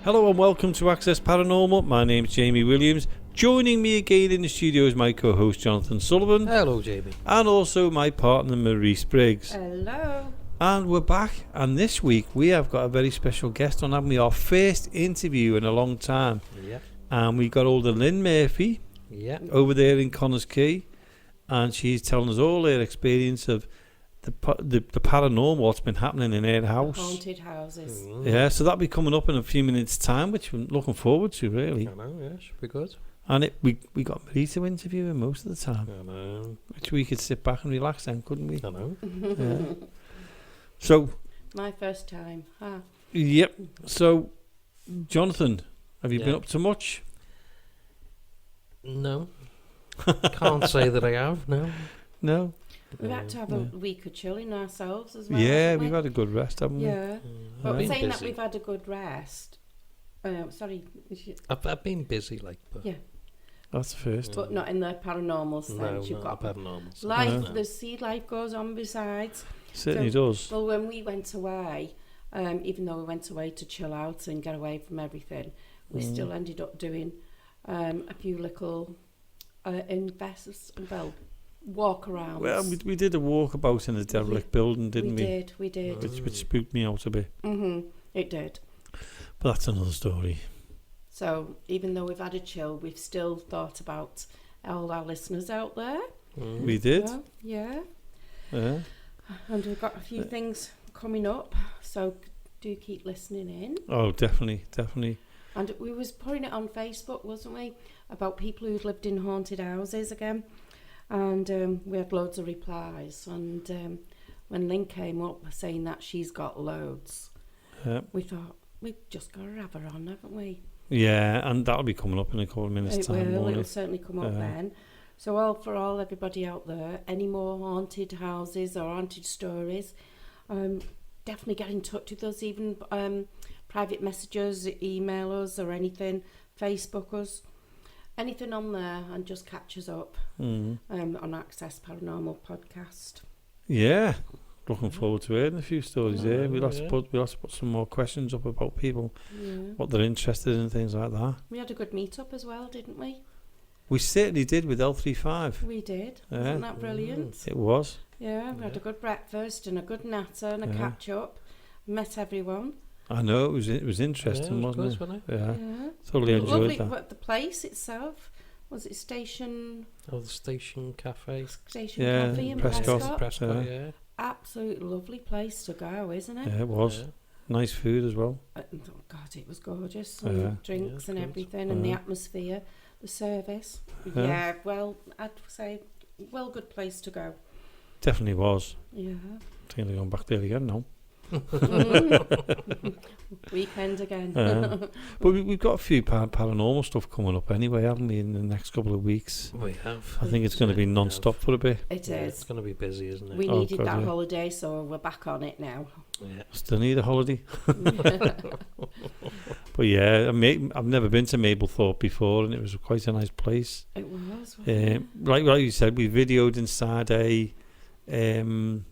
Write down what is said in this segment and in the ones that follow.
Hello and welcome to Access Paranormal. My name's Jamie Williams. Joining me again in the studio is my co-host Jonathan Sullivan. Hello, Jamie. And also my partner Maurice Briggs. Hello. And we're back, and this week we have got a very special guest on, haven't we? Our first interview in a long time. Yeah. And we got older Lynn Murphy over there in Connors Quay, and she's telling us all her experience of the paranormal, what's been happening in her house. Haunted houses. Yeah, so that'll be coming up in a few minutes' time, which we're looking forward to, really. I know, yeah, should be good. And we got Marie to interview him most of the time. I know. Which we could sit back and relax then, couldn't we? I know. Yeah. So... My first time. Huh? Yep. So, Jonathan, have you been up to much? No. Can't say that I have, no. No? We've had to have a week of chilling ourselves as well. Yeah, we've had a good rest, haven't we? Yeah. But I've saying been that busy. we've had a good rest. Sorry. I've been busy, like, but... Yeah. That's the first. But not in the paranormal sense. No, You've got paranormal sense. life, No. the sea life goes on besides. Certainly does. Well, when we went away, even though we went away to chill out and get away from everything, we still ended up doing a few little walk arounds. Well, we did a walkabout in the derelict building, didn't we? We did. Which spooked me out a bit. It did. But that's another story. So even though we've had a chill, we've still thought about all our listeners out there. We did. Yeah. Yeah. And we've got a few things coming up, so do keep listening in. Oh, definitely. And we was putting it on Facebook, wasn't we, about people who'd lived in haunted houses again. And we had loads of replies. And when Lynn came up saying that she's got loads, we thought, we've just got to have her on, haven't we? Yeah, and that'll be coming up in a couple of minutes' time. It'll certainly come up then. So everybody out there, any more haunted houses or haunted stories, definitely get in touch with us, even private messages, email us or anything, Facebook us, anything on there, and just catch us up on Access Paranormal Podcast. Yeah, looking forward to hearing a few stories there. We'll have to put some more questions up about people, what they're interested in, things like that. We had a good meet-up as well, didn't we? We certainly did with L35. We did. Wasn't that brilliant? It was. Yeah, we had a good breakfast and a good natter and a catch-up. Met everyone. I know, it was interesting, wasn't it? Yeah. Totally enjoyed that. What, the place itself, was it Station... Oh, the Station Cafe. Station Cafe in Prescott. Prescott, yeah. Absolutely lovely place to go, isn't it? Yeah, it was. Yeah. Nice food as well. Oh God, it was gorgeous. And drinks and everything, and the atmosphere, the service. Yeah, well, I'd say, good place to go. Definitely was. Yeah. I think they're going back there again now. Weekend again. But we've got a few paranormal stuff coming up anyway, haven't we, in the next couple of weeks? We have. I think it's going to be non-stop for a bit. It is. It's going to be busy, isn't it? We needed that holiday, so we're back on it now. Yeah. Still need a holiday. But yeah, I've never been to Mablethorpe before, and it was quite a nice place. It was. Like you said, we videoed inside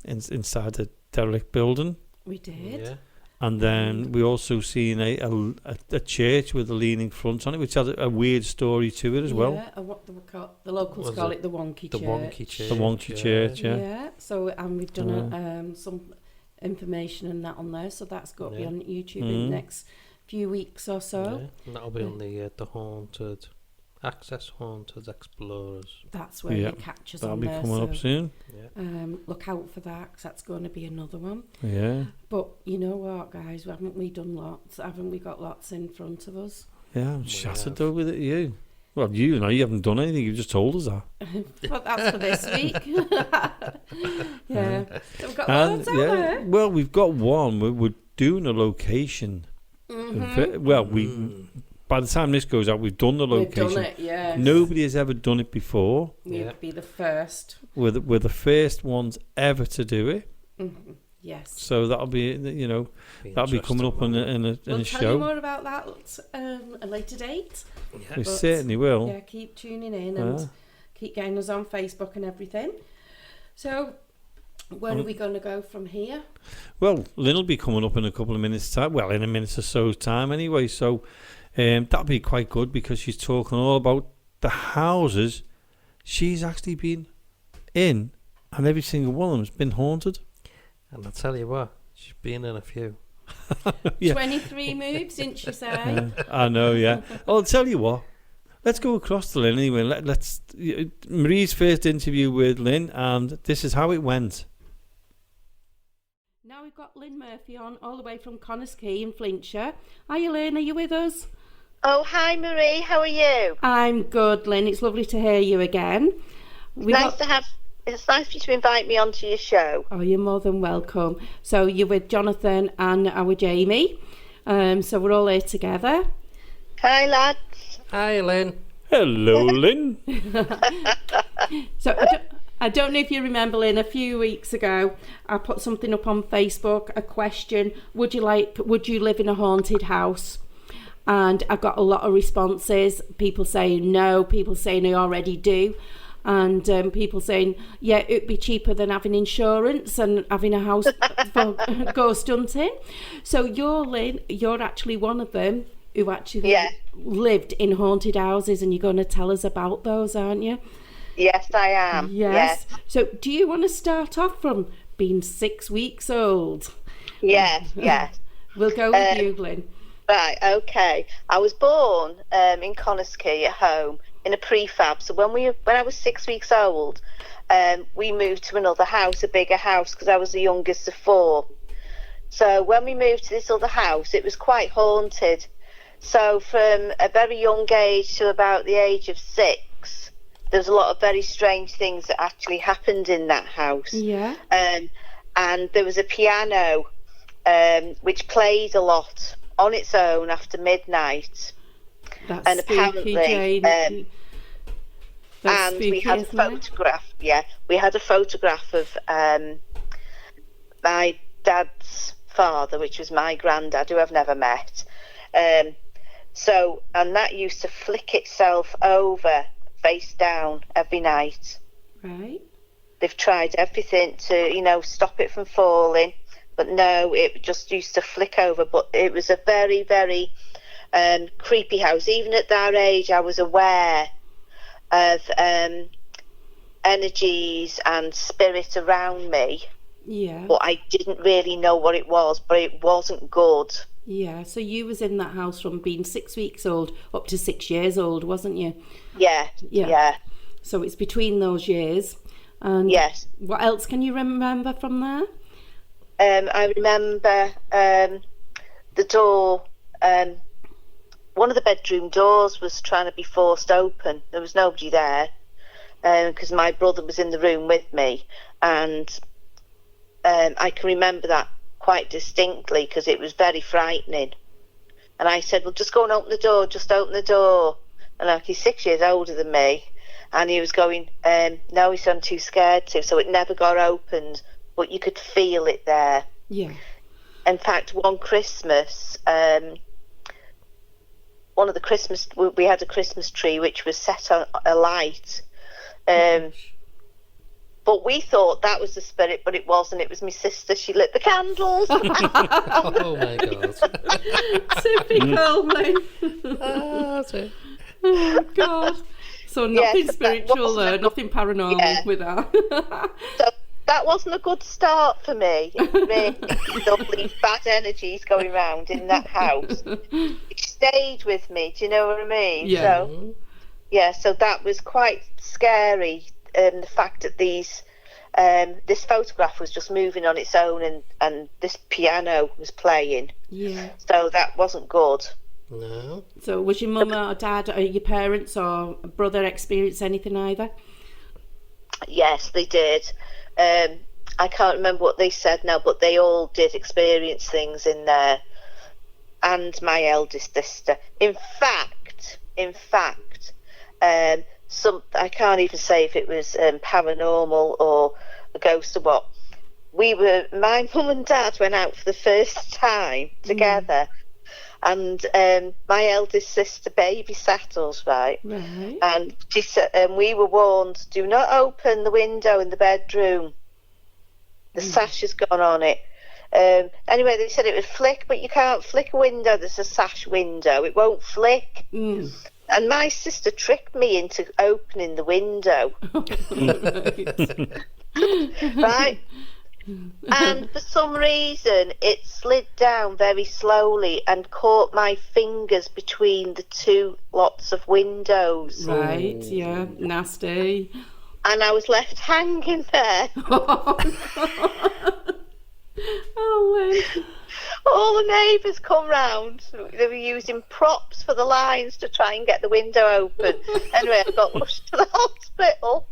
inside a derelict building. We did. Yeah. And then we also seen a church with a leaning front on it, which had a weird story to it as well. Yeah, what the locals call it the Wonky Church. The Wonky Church. The Wonky Church, yeah. Yeah, so we've done some information and that on there, so that's got to be on YouTube in the next few weeks or so. Yeah, and that'll be on the Haunted... Access Haunted Explorers. That's where you catch us on there. That'll be coming up soon. Yeah. Look out for that, because that's going to be another one. Yeah. But you know what, guys? Haven't we done lots? Haven't we got lots in front of us? Yeah, I'm shattered though with it, you. Well, you haven't done anything. You've just told us that. Well, that's for this week. Yeah. So we've got loads out there. Well, we've got one. We're doing a location. By the time this goes out, we've done the location. We've done it, yeah. Nobody has ever done it before. We'd be the first. We're the first ones ever to do it. Mm-hmm. Yes. So that'll be, that'll be coming up in a show. We'll tell you more about that at a later date. Yeah. We certainly will. Yeah, keep tuning in and keep getting us on Facebook and everything. So, Where are we going to go from here? Well, Lynn will be coming up in a couple of minutes' time. Well, in a minute or so's time anyway. So that'll be quite good because she's talking all about the houses she's actually been in, and every single one of them's been haunted. And I'll tell you what, she's been in a few. Yeah. 23 moves, didn't she say? I know, yeah. I'll tell you what. Let's go across to Lynn anyway. Let's Marie's first interview with Lynn, and this is how it went. Now we've got Lynn Murphy on, all the way from Connors Quay in Flintshire. Hiya, Lynn, are you with us? Oh, hi Marie, how are you? I'm good, Lynn. It's lovely to hear you again. It's nice for you to invite me onto your show. Oh, you're more than welcome. So you're with Jonathan and our Jamie. So we're all here together. Hi lads. Hi, Lynn. Hello, Lynn. So I don't know if you remember, Lynn, a few weeks ago, I put something up on Facebook, a question, would you live in a haunted house? And I got a lot of responses, people saying no, people saying I already do. And people saying, yeah, it'd be cheaper than having insurance and having a house for ghost hunting. So you're actually one of them who actually lived in haunted houses, and you're going to tell us about those, aren't you? Yes, I am. Yes. So do you want to start off from being 6 weeks old? Yes. We'll go with you, Lynn. Right, okay. I was born in Connors Quay at home in a prefab. So when I was 6 weeks old, we moved to another house, a bigger house, because I was the youngest of four. So when we moved to this other house, it was quite haunted. So from a very young age to about the age of 6, there was a lot of very strange things that actually happened in that house. Yeah. And there was a piano which played a lot on its own after midnight. That's and spooky, apparently, Jane. and spooky, we had a photograph. Yeah, we had a photograph of my dad's father, which was my granddad, who I've never met. And that used to flick itself over face down every night. Right. They've tried everything to, stop it from falling, but no, it just used to flick over. But it was a very, very creepy house. Even at that age, I was aware of energies and spirit around me. Yeah. But I didn't really know what it was, but it wasn't good. Yeah, so you was in that house from being 6 weeks old up to 6 years old, wasn't you? Yeah. So it's between those years. And yes. What else can you remember from there? I remember the door, one of the bedroom doors was trying to be forced open. There was nobody there because my brother was in the room with me, and I can remember that quite distinctly because it was very frightening. And I said, well, just go and open the door, just open the door. And he's 6 years older than me, and he was going, no, he said, I'm too scared to. So it never got opened, but you could feel it there. Yeah. In fact, one Christmas, we had a Christmas tree which was set on a light. But we thought that was the spirit, but it wasn't. It was my sister. She lit the candles. Oh my God. Typical, Lynn. Oh God. So nothing spiritual there, nothing paranormal with that. So that wasn't a good start for me. Really, all these bad energies going around in that house. It stayed with me. Do you know what I mean? Yeah. So that was quite scary. The fact that this photograph was just moving on its own, and this piano was playing. Yeah. So that wasn't good. No. So was your mum or dad or your parents or brother experience anything either? Yes, they did. I can't remember what they said now, but they all did experience things in there. And my eldest sister. In fact, I can't even say if it was paranormal or a ghost or what. My mum and dad went out for the first time together, and my eldest sister babysat us, right? And she said, we were warned, do not open the window in the bedroom. The sash has gone on it. Anyway, they said it would flick, but you can't flick a window. There's a sash window. It won't flick. Mm. And my sister tricked me into opening the window. Right? And for some reason, it slid down very slowly and caught my fingers between the two lots of windows. Right, yeah, nasty. And I was left hanging there. Oh, All the neighbours come round. They were using props for the lines to try and get the window open. Anyway, I got rushed to the hospital,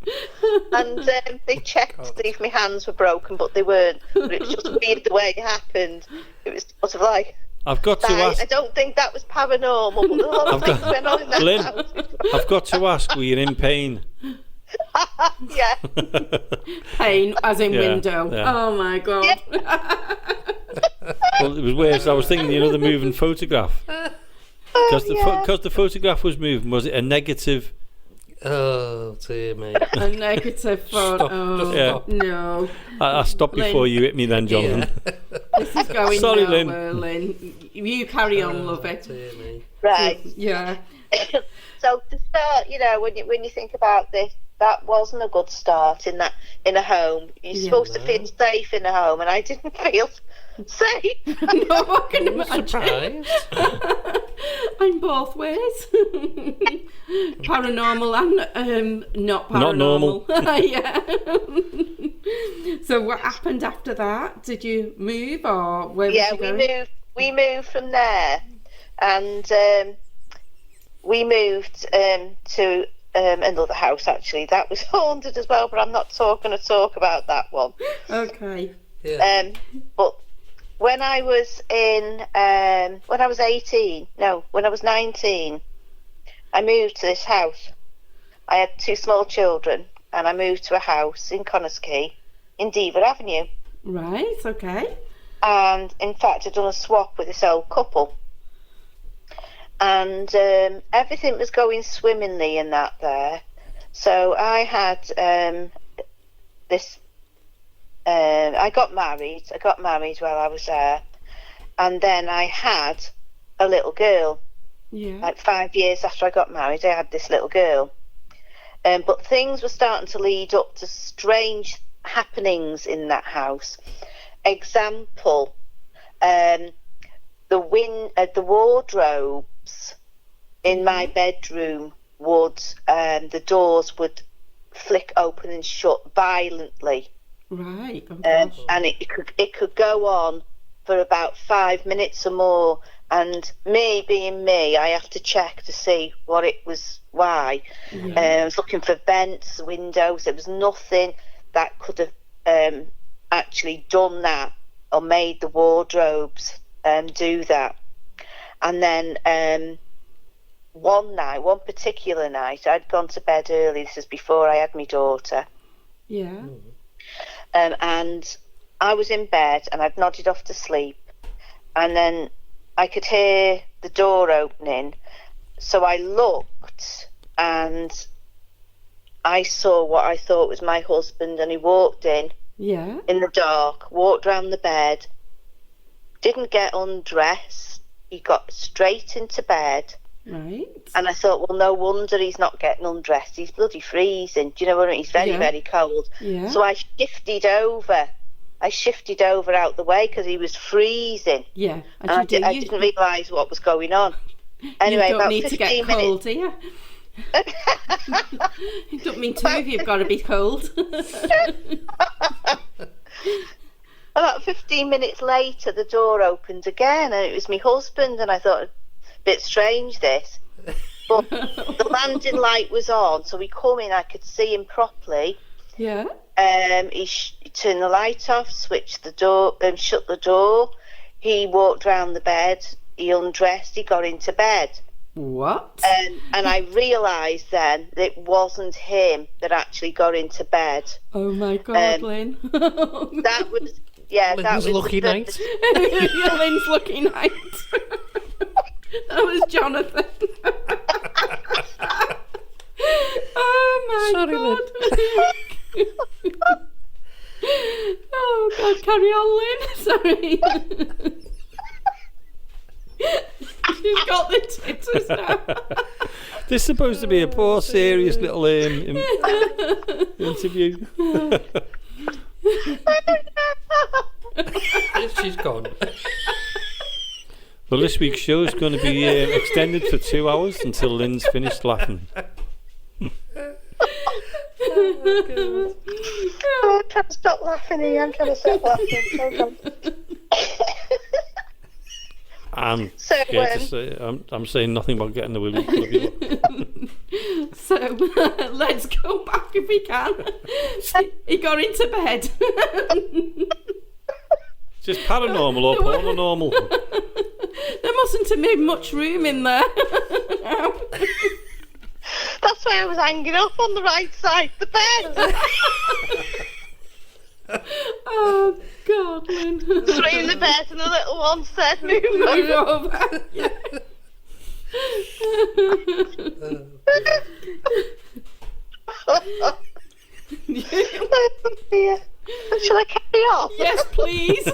and they checked to see if my hands were broken, but they weren't. But it was just weird the way it happened. It was sort of like, I've got to ask. I don't think that was paranormal, but a lot of things went on in that Lynn, house. I've got to ask, were you in pain? Yeah. pain, as in Yeah, window. yeah. Oh my God. Yeah. Well, it was worse. I was thinking, the moving photograph. Because the photograph was moving, was it a negative? Oh, dear me. A negative photo. Oh, Yeah. no. I stopped before Lynn. you hit me then, Jonathan. This is going Sorry, nowhere, Lynn. You carry on, love it. Dear me. Right. Yeah. So to start, when you think about this, that wasn't a good start in a home. You're supposed to feel safe in a home, and I didn't feel safe. No, I can imagine. Surprised. I'm both ways. Paranormal and not paranormal. Not normal. Yeah. So what happened after that? Did you move, or where was you going? We moved from there, and we moved to another house. Actually, that was haunted as well, but I'm not going to talk about that one. Okay. Yeah. But when I was 19, I moved to this house. I had 2 small children, and I moved to a house in Connerskey, in Deaver Avenue. Right. Okay. And in fact, I'd done a swap with this old couple, and everything was going swimmingly in that there. So I had this. I got married while I was there, and then I had a little girl. Yeah. Like 5 years after I got married, I had this little girl. But things were starting to lead up to strange happenings in that house. Example, the wardrobes in my bedroom the doors would flick open and shut violently. Right. Oh, And it could go on for about 5 minutes or more, and me being me, I have to check to see what it was, why. I was looking for vents, windows. There was nothing that could have actually done that or made the wardrobes do that. And then one particular night, I'd gone to bed early. This is before I had my daughter. Yeah. And I was in bed and I'd nodded off to sleep, and then I could hear the door opening. So I looked and I saw what I thought was my husband, and he walked in the dark, walked round the bed, didn't get undressed, he got straight into bed. Right. And I thought, well, no wonder he's not getting undressed. He's bloody freezing. Do you know what I mean? He's very, very cold. Yeah. So I shifted over out the way because he was freezing. Yeah. And I didn't realise what was going on. Anyway, you don't about need 15 to get minutes. cold, do you? You don't mean to if you've got to be cold. About 15 minutes later, the door opened again, and it was my husband. And I thought, a bit strange this, but the landing light was on, so he come in. I could see him properly. Yeah. He turned the light off, switched the door, shut the door. He walked round the bed. He undressed. He got into bed. What? And I realised then that it wasn't him that actually got into bed. Oh my God, Lynn. That was that was lucky night. Lynn's lucky night. That was Jonathan. Oh my Sorry, God. Oh God, carry on, Lynn. Sorry. She's got the titters now. This is supposed to be a poor, serious little interview. She's gone. Well, this week's show is going to be extended for 2 hours until Lynn's finished laughing. Oh, I'm trying to stop laughing here. I'm trying to stop laughing. Hold on. I'm So, scared to say I'm saying nothing about getting the willy. So let's go back if we can. He got into bed. Just paranormal or paranormal. There mustn't have been much room in there. That's why I was hanging up on the right side of the bed. Oh God, Lynn. Three in the bed and the little one said, "Move Move over." over. Yeah. Oh, dear. Shall I carry on? Yes, please.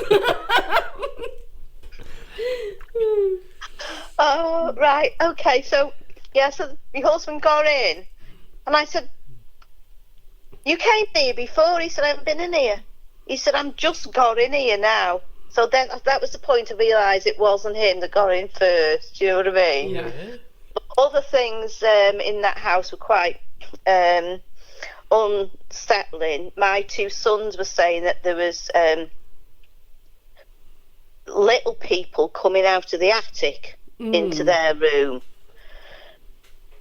Oh, right, okay, so my husband got in, and I said, "You came here before?" He said, "I haven't been in here." He said, "I'm just got in here now." So then that was the point I realised it wasn't him that got in first, do you know what I mean? Yeah. Other things in that house were quite unsettling. My two sons were saying that there was little people coming out of the attic into their room,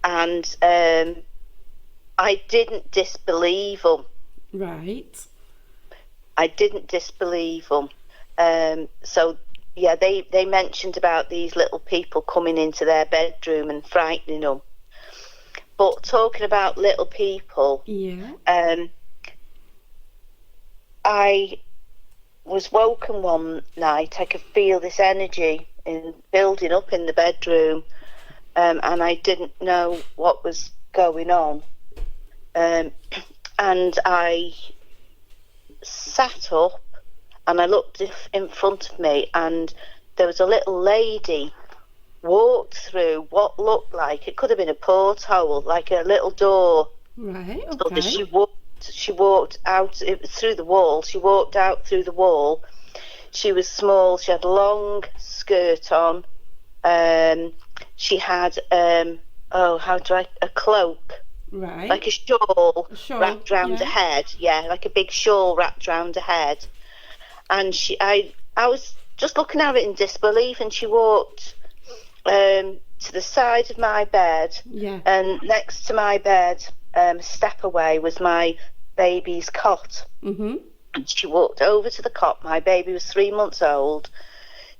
and I didn't disbelieve them. Right. I didn't disbelieve them. So yeah, they mentioned about these little people coming into their bedroom and frightening them. But talking about little people, Yeah. I was woken one night. I could feel this energy building up in the bedroom, and I didn't know what was going on. And I sat up and I looked in front of me, and there was a little lady walked through what looked like, it could have been a porthole, like a little door. Right. So Okay. that she walked out through the wall. She walked out through the wall. She was small. She had a long skirt on. She had a cloak, Right. like a shawl A shawl, wrapped round her head. Yeah, like a big shawl wrapped round her head. And I was just looking at it in disbelief. And she walked to the side of my bed. Yeah. And next to my bed, a step away, was my baby's cot. Mhm. And she walked over to the cot. My baby was 3 months old.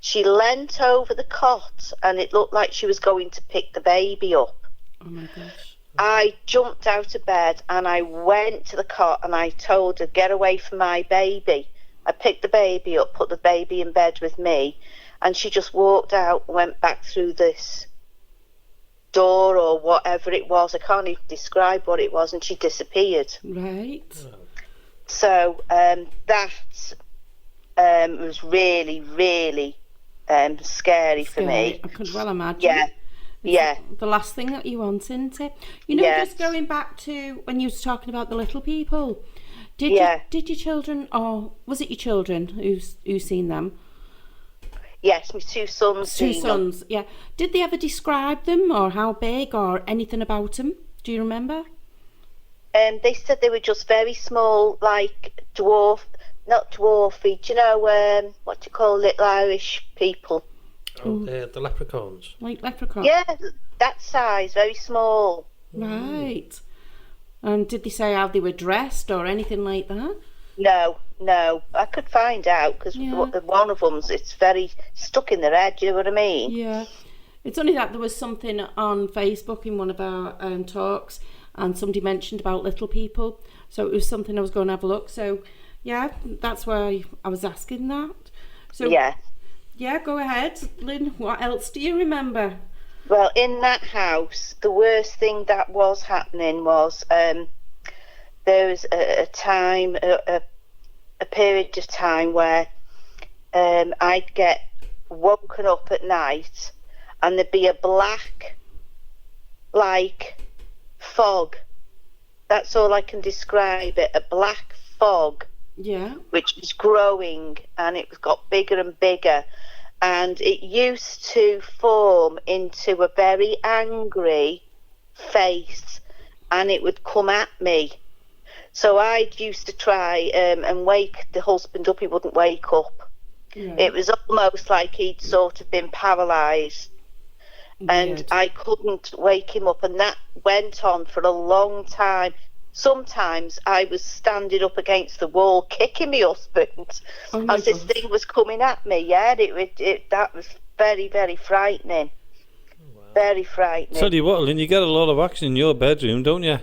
She leant over the cot, and it looked like she was going to pick the baby up. Oh my gosh. I jumped out of bed and I went to the cot and I told her, "Get away from my baby." I picked the baby up, put the baby in bed with me, and she just walked out, went back through this door or whatever it was. I can't even describe what it was, and she disappeared. Right. So that was really, really scary for me. I could well imagine. Yeah, yeah. The last thing that you want, isn't it? You know, Yes. just going back to when you was talking about the little people. Did Yeah. did your children, or was it your children who seen them? Yes, my two sons. Two seen them. sons, yeah. Did they ever describe them, or how big, or anything about them? Do you remember? They said they were just very small, like not dwarfy. Do you know what do you call little Irish people? Oh, the leprechauns. Like leprechauns? Yeah, that size, very small. Right. Did they say how they were dressed or anything like that? No, I could find out because Yeah. one of them's it's very stuck in their head. Do you know what I mean? Yeah. It's only that there was something on Facebook in one of our talks, and somebody mentioned about little people. So it was something I was going to have a look. So, yeah, that's why I was asking that. So, Yeah. Yeah, go ahead. Lynn, what else do you remember? Well, in that house, the worst thing that was happening was there was a time, a a period of time where I'd get woken up at night and there'd be a black, like, fog. That's all I can describe it, a black fog. Yeah. Which was growing, and it got bigger and bigger. And it used to form into a very angry face, and it would come at me. So I used to try and wake the husband up. He wouldn't wake up. Yeah. It was almost like he'd sort of been paralysed, and Weird. I couldn't wake him up. And that went on for a long time. Sometimes I was standing up against the wall, kicking my husband Oh my as this God. thing was coming at me. Yeah, that was very, very frightening. Very frightening. Tell you what, Lynn, you get a lot of action in your bedroom, don't you?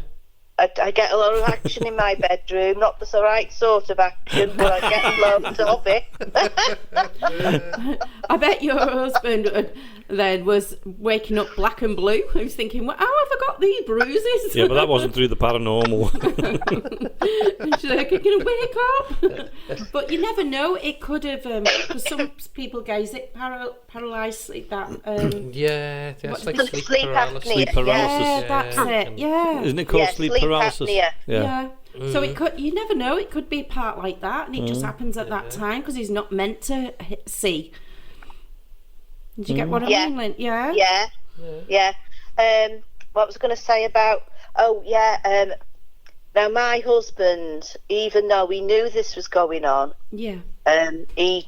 I get a lot of action in my bedroom, not the right sort of action, but I get loads of it. I bet your husband then was waking up black and blue. He was thinking, well, how have I got these bruises? Yeah, but that wasn't through the paranormal. She's like, "Can you wake up?" But you never know. It could have, because some people guys it paralysed sleep. That Yeah, it's What's like the sleep sleep paralysis. apnea? Sleep paralysis. yeah, that's it. Yeah. Isn't it called Yeah, sleep sleep paralysis? apnea. Yeah. So it could. You never know. It could be a part like that, and it just happens at that time because he's not meant to see. Did you get what I Yeah. mean, Lynn? Yeah. Yeah. What was I going to say about? Oh, yeah. Now my husband, even though he knew this was going on, Yeah. he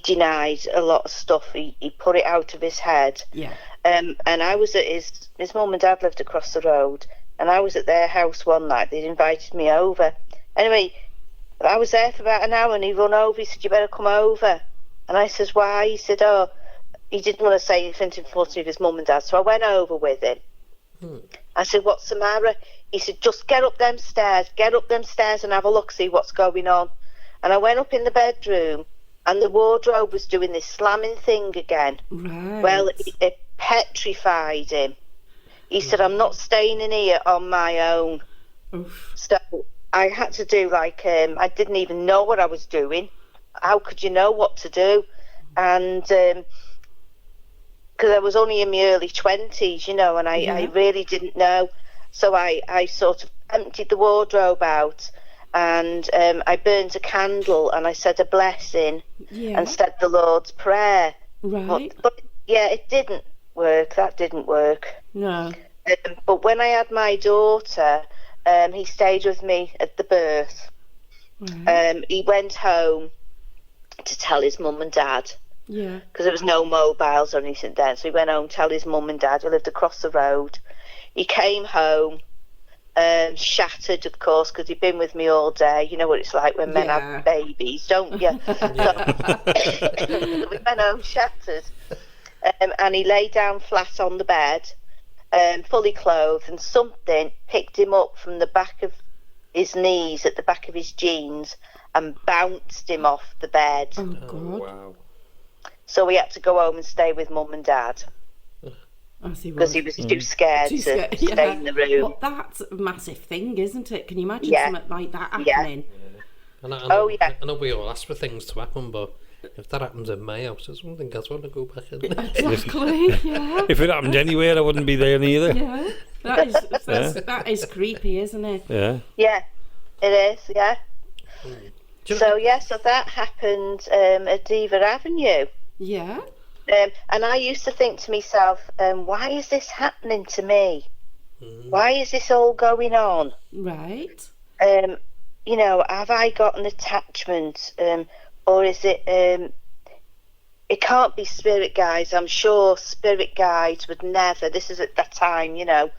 denied a lot of stuff. He put it out of his head. Yeah. And I was at his mum and dad lived across the road, and I was at their house one night. They'd invited me over. Anyway, I was there for about an hour, and he run over. He said, "You better come over." And I said, "Why?" He said, "Oh," he didn't want to say anything in front of his mum and dad, so I went over with him. I said, "What's the matter?" He said, "Just get up them stairs and have a look, see what's going on." And I went up in the bedroom, and the wardrobe was doing this slamming thing again. Right. Well, it petrified him. He said, "I'm not staying in here on my own." Oof. So I had to do like, I didn't even know what I was doing. How could you know what to do? And because I was only in my early 20s, you know, and I really didn't know. So I sort of emptied the wardrobe out, and I burnt a candle, and I said a blessing Yeah. and said the Lord's Prayer. Right. But yeah, it didn't work. That didn't work. No. But when I had my daughter, he stayed with me at the birth. Right. He went home to tell his mum and dad, Yeah. because there was no mobiles or anything then. So he went home to tell his mum and dad, who lived across the road. He came home, shattered, of course, because he'd been with me all day. You know what it's like when men Yeah. have babies, don't you? We went home shattered. And he lay down flat on the bed, fully clothed, and something picked him up from the back of his knees, at the back of his jeans, and bounced him off the bed. Oh God. Wow. So we had to go home and stay with mum and dad, As he because was. he was too scared Too to scared, stay in the room. But that's a massive thing, isn't it? Can you imagine Yeah. something like that Yeah. happening? And I Oh, yeah. I know we all ask for things to happen, but if that happens in my house, there's something else I want to go back in. Exactly. Yeah. If it happened anywhere, I wouldn't be there neither. Yeah. That is creepy, isn't it? Yeah. Yeah, it is, yeah. Do you So, yeah, so that happened at Diva Avenue. Yeah. And I used to think to myself, why is this happening to me? Why is this all going on? Right. You know, have I got an attachment? Or is it... it can't be spirit guides. I'm sure spirit guides would never... This is at that time, you know.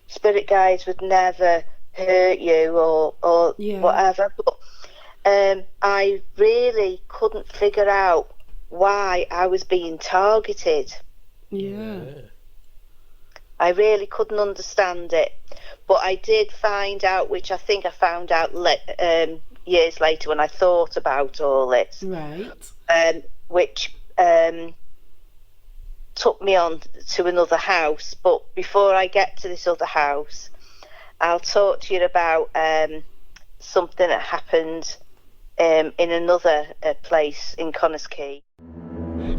Spirit guides would never hurt you or Yeah. whatever. But I really couldn't figure out why I was being targeted. Yeah. I really couldn't understand it. But I did find out, which I think I found out years later when I thought about all this, Right. which took me on to another house. But before I get to this other house, I'll talk to you about something that happened in another place in Connors-Quay.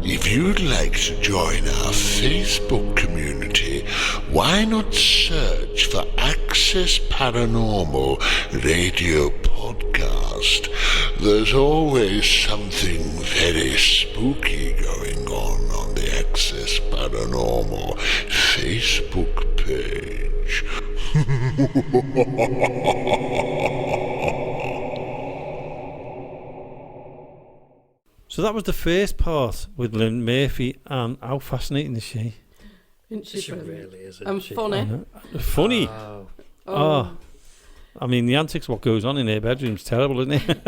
If you'd like to join our Facebook community, why not search for Access Paranormal Radio Podcast? There's always something very spooky going on the Access Paranormal Facebook page. So that was the first part with Lynn Murphy, and how fascinating is she? Isn't she She brilliant? really is. And She? funny. Funny. Oh, Oh. I mean, the antics, what goes on in her bedroom's terrible, isn't it?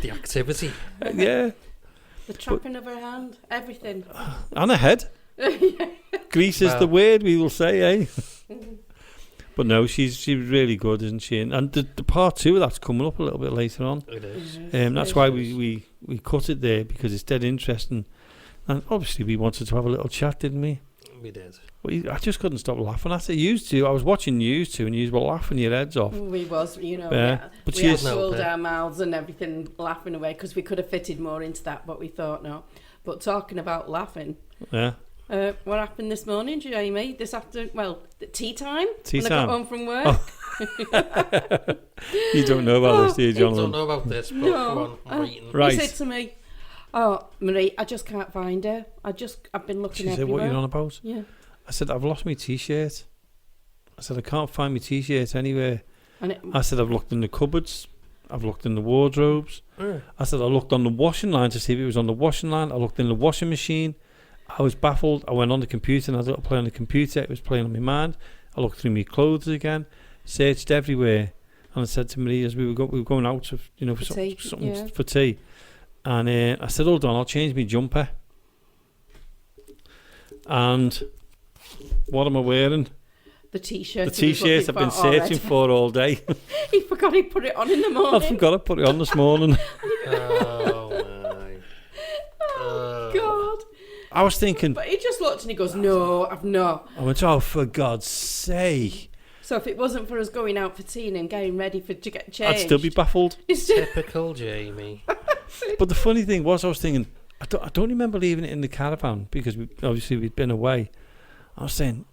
the activity. Yeah. The trapping of her hand, everything. And her head. Grease is the word, we will say, eh? But no, she's really good, isn't she? And the part 2 of that's coming up a little bit later on. It is. That's why we cut it there, because it's dead interesting. And obviously we wanted to have a little chat, didn't we? We did. Well, I just couldn't stop laughing at it. I was watching you two, and you were laughing your heads off. We was, you know, Yeah. But we she had is- rolled our mouths and everything, laughing away, because we could have fitted more into that, but we thought no. But talking about laughing, Yeah. what happened this morning, Jamie? This after, well, tea time. Tea when time. I got home from work. You don't know about this, do you, I don't Jonathan? know about this, but No. come on, I'm reading. Right. He said to me, "Oh, Marie, I just can't find her. I've been looking She said, everywhere." what are you on about? Yeah. I said, I've lost my T-shirt. I said, I can't find my T-shirt anywhere. And it, I said, I've looked in the cupboards. I've looked in the wardrobes. I said, I looked on the washing line to see if it was on the washing line. I looked in the washing machine. I was baffled. I went on the computer and I had a little play on the computer. It was playing on my mind. I looked through my clothes again, searched everywhere. And I said to Marie, as we were going out for For tea, something yeah. for tea. And I said, hold on, I'll change my jumper. And what am I wearing? the t-shirt. The T-shirt I've been searching for all day. He forgot he put it on in the morning. I forgot I put it on this morning. Oh my. Oh, God. I was thinking, But he just looked and he goes, "No, I've not." I went, oh, for God's sake. So if it wasn't for us going out for tea and getting ready to get changed, I'd still be baffled. It's just, Typical Jamie. But the funny thing was, I was thinking, I don't remember leaving it in the caravan, because we'd been away. I was saying,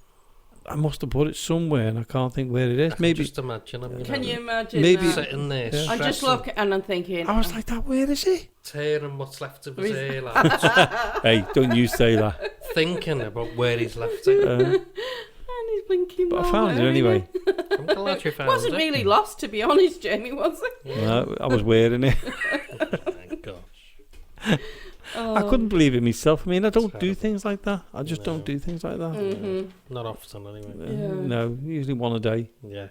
I must have put it somewhere and I can't think where it is. I can Maybe just imagine him. can you imagine Maybe- that? sitting there, Yeah. I'm just stressing, looking and I'm thinking, I was like, that, where is it? tearing what's left of his Is- hair, like, Hey, don't you say that. thinking about where he's left it. and he's blinking. But I while found it wearing anyway. I'm glad you It found wasn't it. really lost, to be honest, Jamie, was it? No, I was wearing it. Thank gosh. Oh. I couldn't believe it myself. I mean, I don't do Terrible. things like that. I just don't do things like that. Mhm. Not often, anyway. Yeah. No, usually one a day. Yeah.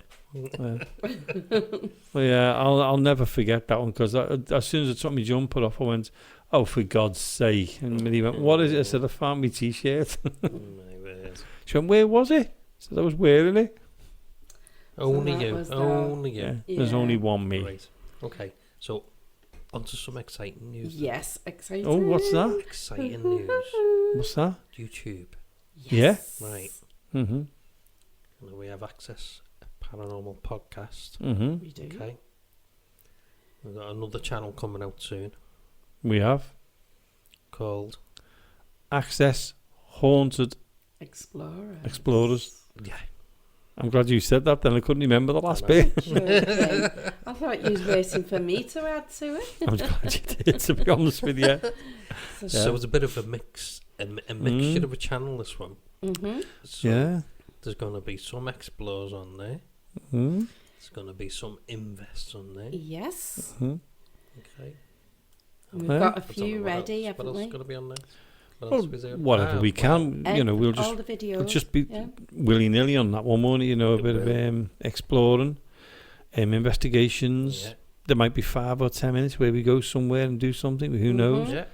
Well, yeah, I'll never forget that one, because as soon as I took my jumper off, I went, oh, for God's sake. And Millie went, what is it? I said, I found my T-shirt. My word. She went, where was it? I said, I was wearing it. Only that you. was that. Only Yeah, you. there's Yeah. only one me. Right. Okay. So, on to some exciting news. Yes, exciting. Oh, what's that? Exciting news. What's that? YouTube. Yes. Right. Mm-hmm. And we have Access Paranormal Podcast. Mm-hmm. We do. Okay. We've got another channel coming out soon We have called Access Haunted Explorer. Explorers. Yeah. I'm glad you said that, then I couldn't remember the last know. bit. Sure thing. I thought you was waiting for me to add to it. I'm glad you did, to be honest with you. So it's a bit of a mix, a mixture of a channel, this one. Mm-hmm. So Yeah. there's going to be some explorers on there. Mm-hmm. There's going to be some invests on there. Yes. Mm-hmm. Okay. We've Yeah. got a I don't few know what ready, else, haven't what else we? is going to be on there? What Well, else is there? whatever we can, you know, we'll just all the videos. it'll just be yeah. willy-nilly on that one, won't it? You know, a It bit will. of exploring, investigations. Yeah. There might be 5 or 10 minutes where we go somewhere and do something. Who knows? Mhm.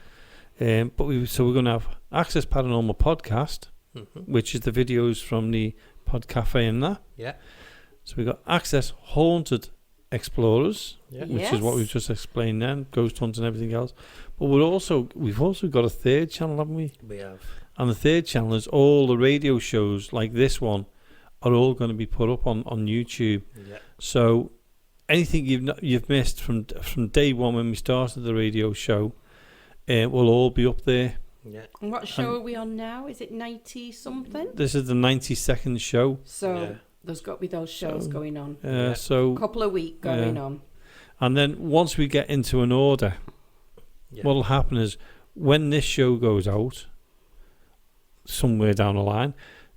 Yeah. But we're going to have Access Paranormal Podcast, Mm-hmm. which is the videos from the Pod Cafe and that. Yeah. So we've got Access Haunted Explorers, Yeah. which is what Yes. we've just explained then, ghost hunts and everything else. But we've also got a third channel, haven't we? We have. And the third channel is all the radio shows like this one are all going to be put up on YouTube. Yeah. So anything you've missed from day one when we started the radio show, will all be up there. Yeah. And what show are we on now? Is it 90 something? This is the 92nd show. So there's got to be those shows going on. So couple of weeks going on. And then once we get into an order, what'll happen is when this show goes out, somewhere down the line,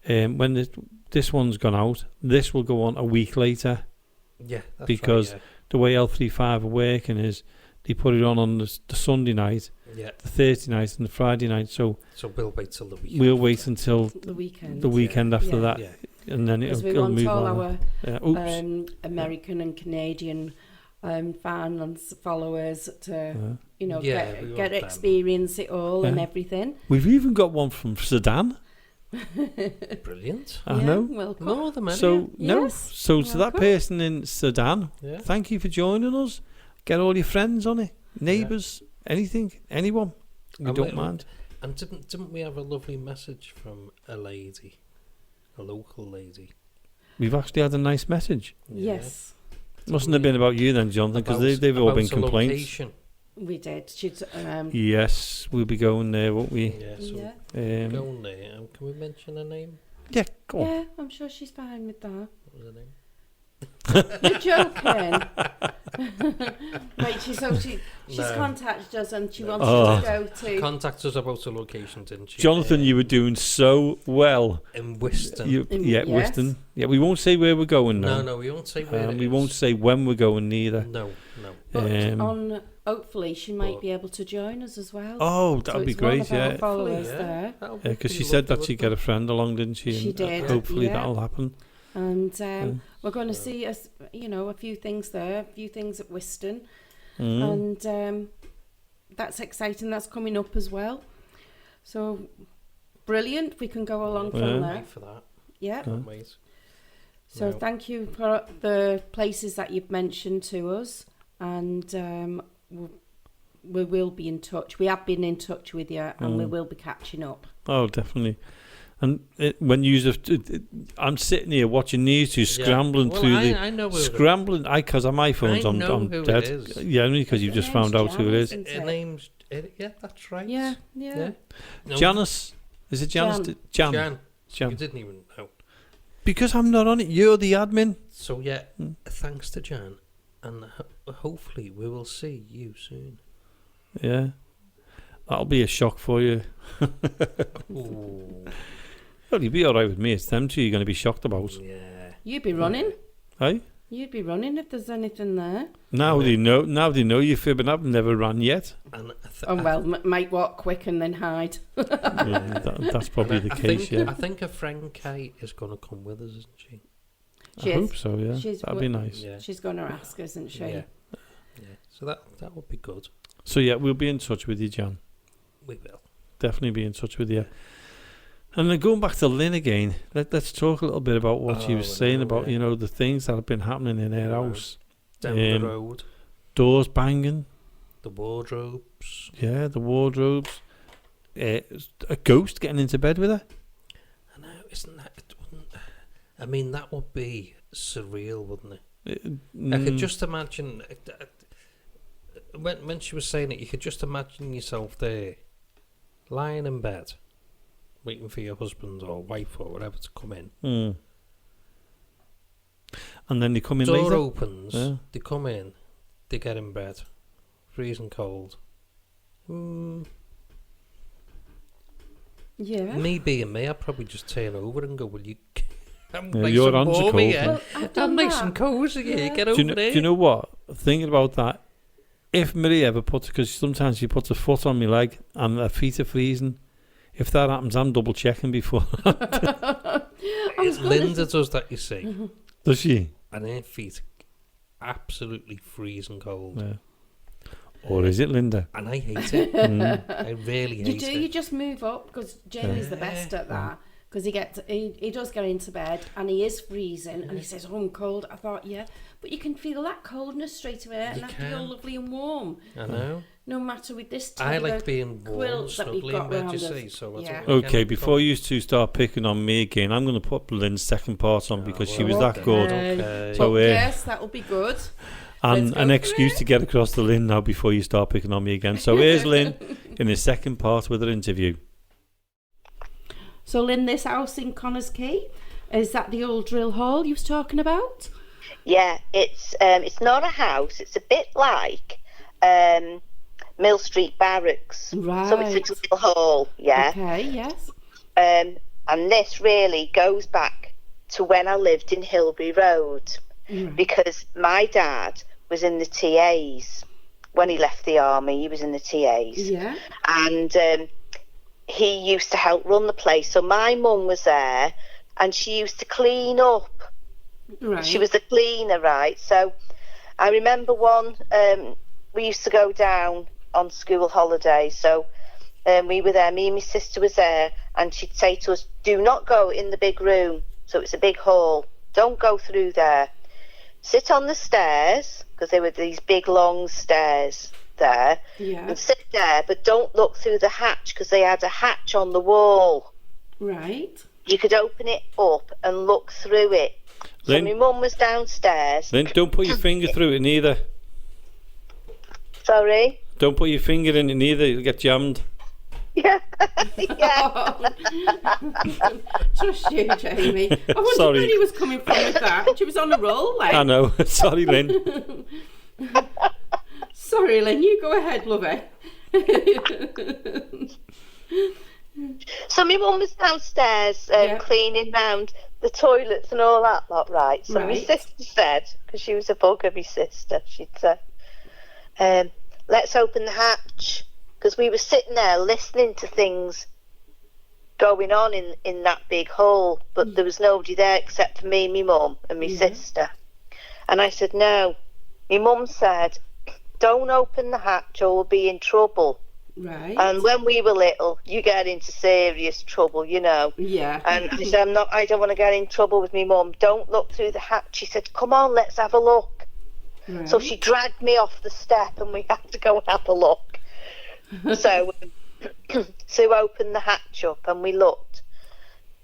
when this one's gone out, this will go on a week later. Yeah, that's because the way L35 are working is they put it on the Sunday night, the Thursday night, and the Friday night. So we'll wait till the weekend. We'll wait until the weekend. The weekend after that, and then it'll move on. We want our American and Canadian fans, followers to get experience it all and everything. We've even got one from Sudan. Brilliant. I know. Welcome. More the merrier. So to that person in Sudan, thank you for joining us. Get all your friends on it, neighbours, anything, anyone. We don't mind. And didn't we have a lovely message from a lady, a local lady? We've actually had a nice message. Yes. Mustn't have been about you then, Jonathan, because they've all been complaints. Location. We did. Yes, we'll be going there, won't we? Yeah, so going there. Can we mention her name? Yeah, go on. Yeah, I'm sure she's fine with that. What was her name? You're joking. Wait, she's contacted us and she wants us to go to. Contact us about the location, didn't she? Jonathan, you were doing so well. In Whiston. Whiston. Yeah, we won't say where we're going now. No, we won't say where we won't say when we're going neither. No. But hopefully she might be able to join us as well. Oh, that would be great, yeah. Followers there. Because she said that she'd get a friend along, didn't she? She did. Hopefully that'll happen. And we're going to see a few things there, a few things at Whiston, and that's exciting. That's coming up as well. So brilliant. We can go along from there. Wait for that. Yeah. Can't wait. So thank you for the places that you've mentioned to us, and we will be in touch. We have been in touch with you, and we will be catching up. Oh, definitely. And when I'm sitting here watching these two scrambling through I know scrambling. Because my phone's on dead. It is. Yeah, only because you've just found out who it is. Her name's that's right. Yeah. No, Janice, is it Janice? Jan. You didn't even know. Because I'm not on it. You're the admin. So thanks to Jan, and hopefully we will see you soon. Yeah, that'll be a shock for you. Ooh. Well, you'll be all right with me. It's them two you're going to be shocked about. Yeah. You'd be running. Hey? You'd be running if there's anything there. Now they know. Now they know you're fibbing. I've never ran yet. And might walk quick and then hide. That's probably the case. I think her friend Kate is going to come with us, isn't she? I hope so. Yeah, that'd be nice. Yeah. She's going to ask, isn't she? Yeah. So that would be good. So we'll be in touch with you, Jan. We will definitely be in touch with you. And then going back to Lynn again, let's talk a little bit about what she was saying about the things that have been happening in her house. Down the road. Doors banging. The wardrobes. Yeah, the wardrobes. A ghost getting into bed with her. I know, isn't that? I mean, that would be surreal, wouldn't it? I could just imagine when she was saying it. You could just imagine yourself there, lying in bed, waiting for your husband or wife or whatever to come in. And then they come in Door later. opens, they come in, they get in bed, freezing cold. Yeah. Me being me, I'd probably just turn over and go, will you... Your hands are cold. Well, I'm nice and cosy here, get over there. Do you know what? Thinking about that, if Marie ever puts, because sometimes she puts a foot on my leg and her feet are freezing, if that happens, I'm double checking before. Linda does that, you see. Does she? And her feet absolutely freezing cold. Yeah. Or is it Linda? And I hate it. I really hate it. You just move up, because Jamie's the best at that. Because he does get into bed and he is freezing and he says, I'm cold. I thought, but you can feel that coldness straight away and that feel lovely and warm. I know. no matter with this I like type being warm, quilt that we've snuggly in got bed, round you us. see, so I Yeah. don't like Okay, any before cold. you two start picking on me again, I'm going to put Lynn's second part on because she was well, that good. Okay. So, yes, that will be good. And Let's go an for excuse it. to get across to Lynn now before you start picking on me again. So here's Lynn in the second part with her interview. So, Lynn, this house in Connors Quay, is that the old drill hall you was talking about? Yeah, it's not a house. It's a bit like Mill Street Barracks. Right. So it's a drill hall, yeah. Okay, yes. And this really goes back to when I lived in Hilbury Road, because my dad was in the TAs. When he left the army, he was in the TAs. Yeah. And he used to help run the place. So my mum was there, and she used to clean up. Right. She was the cleaner, right? So I remember we used to go down on school holidays. So we were there, me and my sister was there, and she'd say to us, do not go in the big room. So it's a big hall. Don't go through there. Sit on the stairs, because there were these big long stairs there. Yeah. And sit there, but don't look through the hatch, because they had a hatch on the wall. Right. You could open it up and look through it. Lynn? So my mum was downstairs. Lynn, don't put your finger through it neither. Sorry? Don't put your finger in it neither, it'll get jammed. Yeah. Yeah. Trust you, Jamie. I wondered Sorry. where he was coming from with that. She was on a roll, like. I know. Sorry, Lynn. Sorry, Lynn, you go ahead, love it. So my mum was downstairs Yeah. cleaning round the toilets and all that lot, right? So my Right. sister said, because she was a bugger, my sister, she'd say, let's open the hatch. Because we were sitting there listening to things going on in that big hall, but there was nobody there except for me, my mum and my sister. And I said, no. My mum said, don't open the hatch or we'll be in trouble. Right. And when we were little, you get into serious trouble, you know. Yeah. And I said, I don't want to get in trouble with my mum. Don't look through the hatch. She said, come on, let's have a look. Right. So she dragged me off the step and we had to go and have a look. So Sue opened the hatch up and we looked.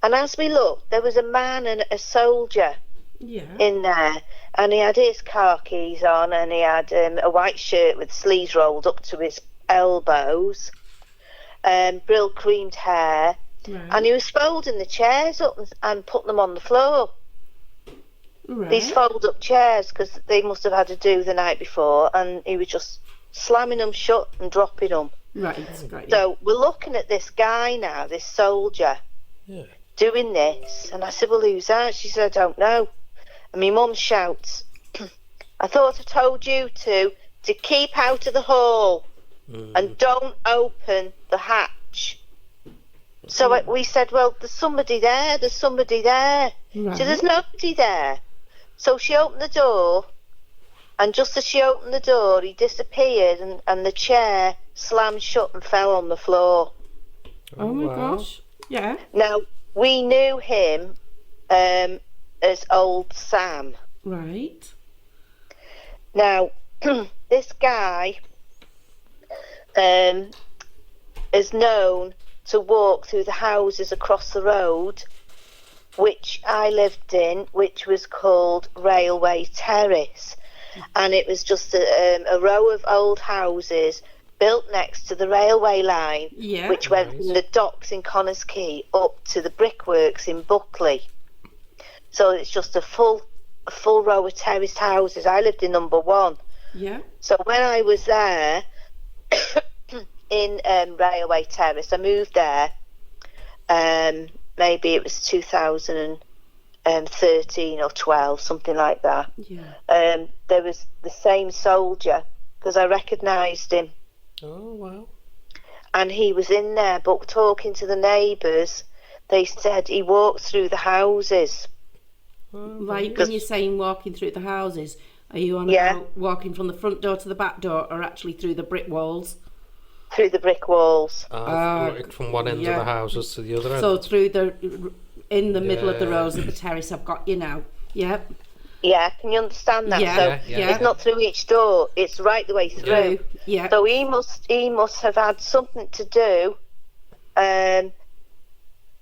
And as we looked, there was a man and a soldier in there. And he had his car keys on and he had a white shirt with sleeves rolled up to his elbows, brill creamed hair. Right. And he was folding the chairs up and putting them on the floor. Right. These fold-up chairs, because they must have had to do the night before, and he was just slamming them shut and dropping them. Right. Got you. So we're looking at this guy now, this soldier, doing this. And I said, well, who's that? She said, I don't know. And my mum shouts, I thought I told you to keep out of the hall and don't open the hatch. So we said, well, there's somebody there. Right. So there's nobody there. So she opened the door, and just as she opened the door, he disappeared, and the chair slammed shut and fell on the floor. Oh my gosh. Yeah. Now, we knew him as Old Sam. Right. Now, this guy is known to walk through the houses across the road, which I lived in, which was called Railway Terrace. And it was just a row of old houses built next to the railway line, which went from the docks in Connors Quay up to the brickworks in Buckley. So it's just a full row of terraced houses. I lived in number 1. Yeah. So when I was there in Railway Terrace, I moved there. Maybe it was 2013 or 12, something like that. Yeah. There was the same soldier, because I recognised him. Oh, wow. And he was in there, but talking to the neighbours, they said he walked through the houses. Like when you're saying walking through the houses, are you on about walking from the front door to the back door, or actually through the brick walls? Through the brick walls. From one end of the houses to the other end. So through in the middle of the rows of the terrace. I've got you now. Yep. Yeah, can you understand that? Yeah, so it's not through each door, it's right the way through. Yeah. So he must have had something to do.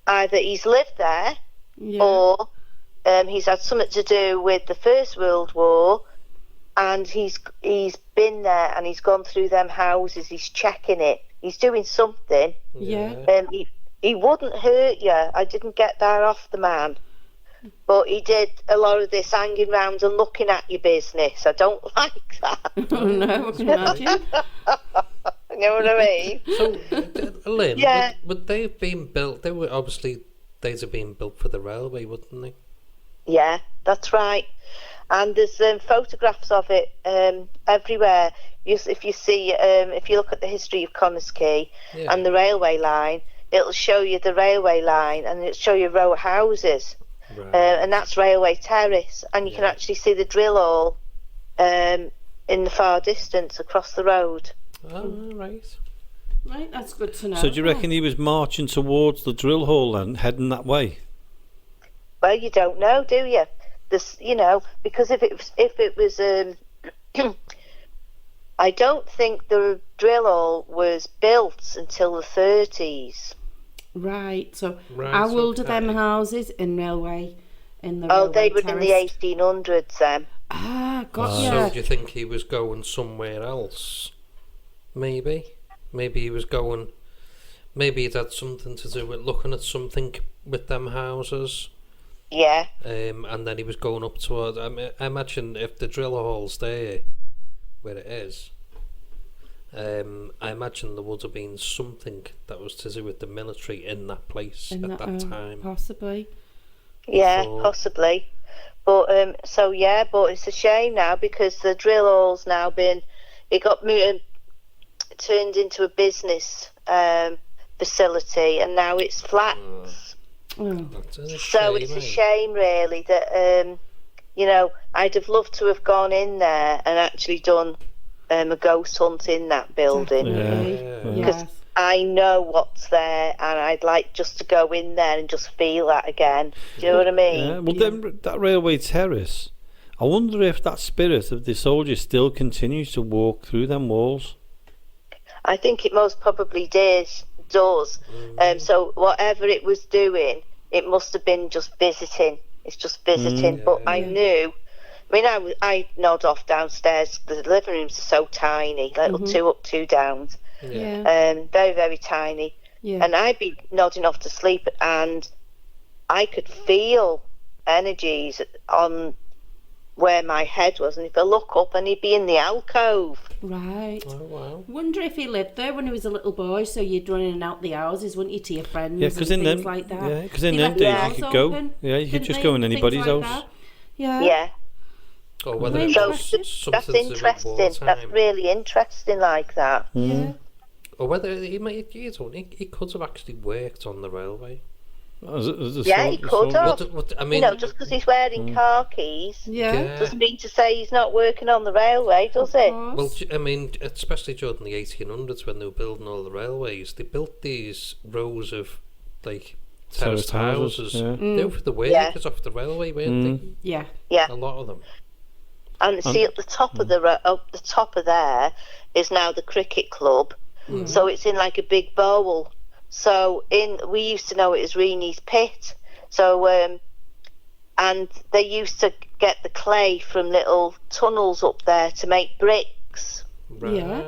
Either he's lived there, Yeah. or he's had something to do with the First World War, and he's been there and he's gone through them houses. He's checking it. He's doing something. Yeah. He wouldn't hurt you. I didn't get that off the man. But he did a lot of this hanging round and looking at your business. I don't like that. Oh no, I can imagine. You know what I mean? So, Lynn, Yeah. would they have been built? They were obviously they'd have been built for the railway, wouldn't they? Yeah, that's right. And there's photographs of it everywhere. If you look at the history of Connaskey Yeah. and the railway line, it'll show you the railway line and it'll show you a row of houses. Right. And that's Railway Terrace, and you can actually see the drill hall in the far distance across the road. Oh, right. Right, that's good to know. So do you reckon he was marching towards the drill hole and heading that way? Well, you don't know, do you? This, because if it was, I don't think the drill hall was built until the 30s. Right, so Right, how old are them okay. houses in railway? In the Oh, they railway were in the terrace? 1800s then. Ah, got So ya. do you think he was going somewhere else? Maybe he was going. Maybe it had something to do with looking at something with them houses. Yeah. And then he was going up towards. I imagine if the drill hole's there, where it is, I imagine there would have been something that was to do with the military in that place In at that time. Possibly. Yeah, So- possibly. But but it's a shame now because the drill hall's now it got turned into a business facility, and now it's flats. Oh. That's a So shame, it's a eh? shame, really, that I'd have loved to have gone in there and actually done a ghost hunt in that building. Definitely. Yeah. Yes. I know what's there, and I'd like just to go in there and just feel that again. Do you know what I mean? Yeah. Well, then that railway terrace. I wonder if that spirit of the soldier still continues to walk through them walls. I think it most probably does. So whatever it was doing, it must have been just visiting. It's just visiting. But I knew. I mean, I nod off downstairs. The living rooms are so tiny, little 2 up, 2 down. Yeah. Very, very tiny. Yeah. And I'd be nodding off to sleep, and I could feel energies on where my head was. And if I look up, and he'd be in the alcove. Right. Oh wow. Wonder if he lived there when he was a little boy, so you'd run in and out the houses, wouldn't you, to your friends? Yeah, because and in things them, like that. yeah, because in They them left the days house you could go. open, Yeah, you could didn't just they, go in and things anybody's like house. that? Yeah. Yeah. Or whether Very it So was interesting. that's something to do with interesting. That's wartime. really interesting, like that. Yeah. Or whether he might, he could have actually worked on the railway. Yeah, he could have. I mean, Just because he's wearing khakis Yeah. doesn't mean to say he's not working on the railway, does Of it? course. well, I mean, especially during the 1800s when they were building all the railways, they built these rows of like terraced houses. yeah. They were for the workers off the railway, weren't Yeah. Yeah. they? A lot of them. And see, at the top of the top of there is now the cricket club. So it's in like a big bowl. So we used to know it as Reenie's Pit. So and they used to get the clay from little tunnels up there to make bricks. Right. Yeah.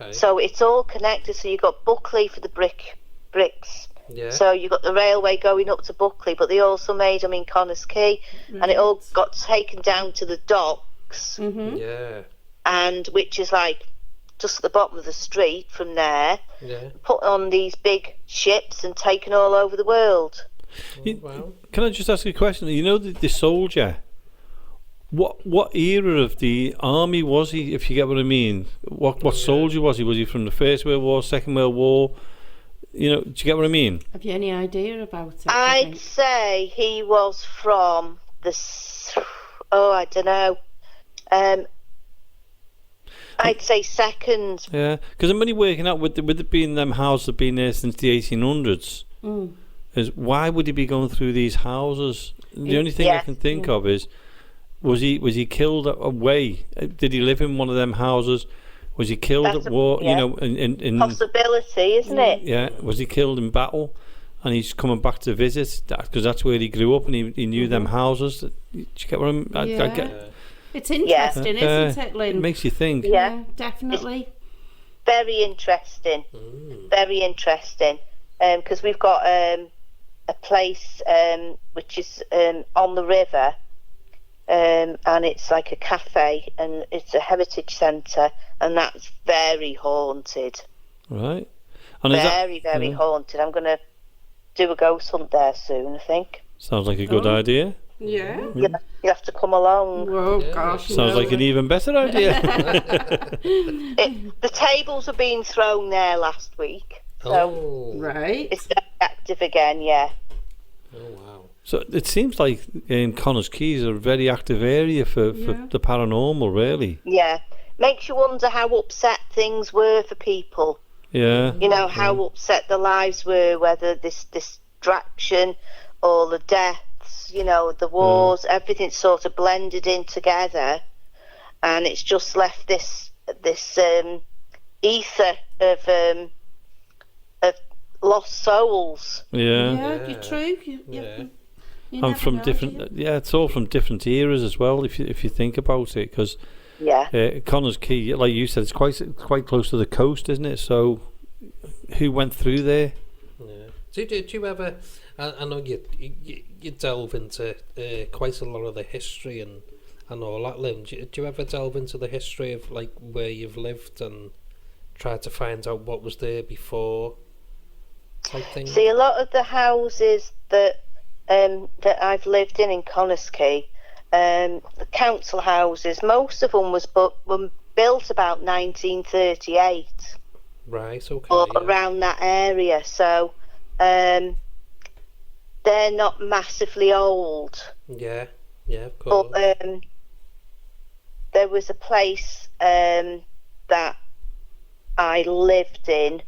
Okay. So it's all connected. So you've got Buckley for the bricks. yeah. So you've got the railway going up to Buckley, but they also made them in Connaskey, and it all got taken down to the docks, yeah. and which is like just at the bottom of the street from there, Yeah. put on these big ships and taken all over the world. You- Wow. Can I just ask you a question? You know the soldier. What era of the army was he? If you get what I mean. What soldier was he? Was he from the First World War, Second World War? Do you get what I mean? Have you any idea about it? do you I'd think? say he was from I don't know. I'd say second. Yeah, because I'm only working out with it being them houses that have been there since the 1800s. Is why would he be going through these houses? The only thing I Yeah. can think of is was he killed away? Did he live in one of them houses Was he killed That's at war? yeah. You know, in Possibility, isn't it? yeah. Was he killed in battle? And he's coming back to visit because that's where he grew up and he knew them houses. Do you get what I Yeah. get? It's interesting, isn't it, Lynn? It makes you think. Yeah, definitely. Very interesting. Very interesting. Because we've got a place which is on the river, and it's like a cafe, and it's a heritage centre, and that's very haunted. Right. And Very haunted. I'm going to do a ghost hunt there soon, I think. Sounds like a good idea. Yeah. You have to come along. Oh, gosh. Sounds like an even better idea. The tables were being thrown there last week, so Right. it's very active again. Yeah. Oh, wow. So it seems like Connors Quay is a very active area for the paranormal, really. Yeah. Makes you wonder how upset things were for people. Yeah. You know, how upset their lives were, whether this distraction or the deaths, you know, the wars, everything sort of blended in together, and it's just left this ether of lost souls. Yeah. Yeah, you're true. You And never from know, different, do you? it's all from different eras as well. If you think about it, because Connors Quay, like you said, it's quite close to the coast, isn't it? So, who went through there? Yeah. Do you ever? I know you delve into quite a lot of the history and all that, Lynn. Do you ever delve into the history of like where you've lived and try to find out what was there before? Type thing? See, a lot of the houses that I've lived in Connors Quay, the council houses, most of them were built about 1938. Right, okay. Or around that area, so they're not massively old. Yeah, of course. But there was a place that I lived in,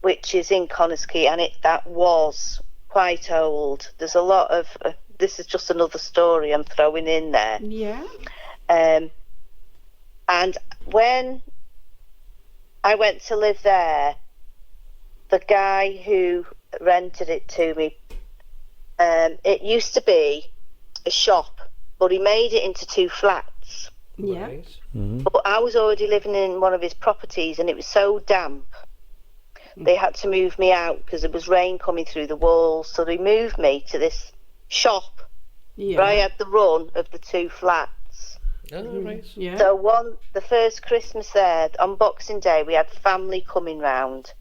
which is in Connors Quay, and that was quite old. There's a lot of this is just another story I'm throwing in there. Yeah. And when I went to live there, the guy who rented it to me, it used to be a shop, but he made it into 2 flats. Yeah. Right. But I was already living in one of his properties, and it was so damp they had to move me out because there was rain coming through the walls. So they moved me to this shop Yeah. where I had the run of the 2 flats. Oh, right. Yeah. So the first Christmas there, on Boxing Day, we had family coming round.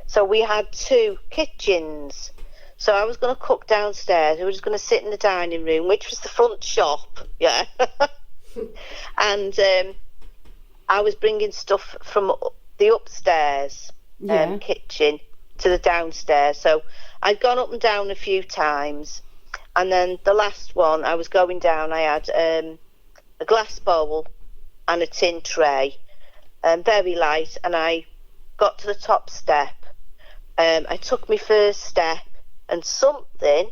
So we had 2 kitchens. So I was going to cook downstairs. We were just going to sit in the dining room, which was the front shop. Yeah. And I was bringing stuff from the upstairs kitchen to the downstairs. So I'd gone up and down a few times. And then the last one, I was going down, I had a glass bowl and a tin tray, very light, and I got to the top step. I took my first step, and something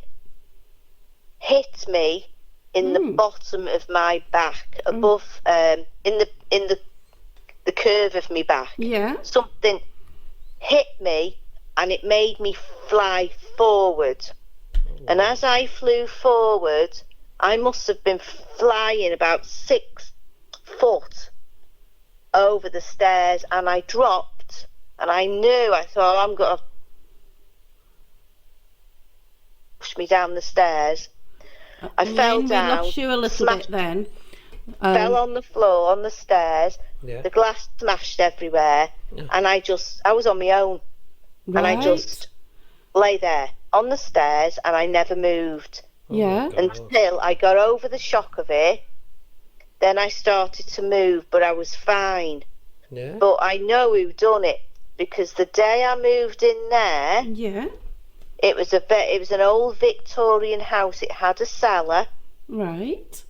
hit me in the bottom of my back, above, in the curve of my back. Yeah. Something hit me, and it made me fly forward. And as I flew forward, I must have been flying about 6 foot over the stairs, and I dropped, and I thought, I'm going to push me down the stairs. I fell down. We lost you a little bit then. Fell on the floor, on the stairs. Yeah. The glass smashed everywhere, and I was on my own. Right. And I just lay there on the stairs, and I never moved Yeah. until I got over the shock of it. Then I started to move, but I was fine. Yeah. But I know who done it, because the day I moved in there, Yeah. it was an old Victorian house. It had a cellar. Right.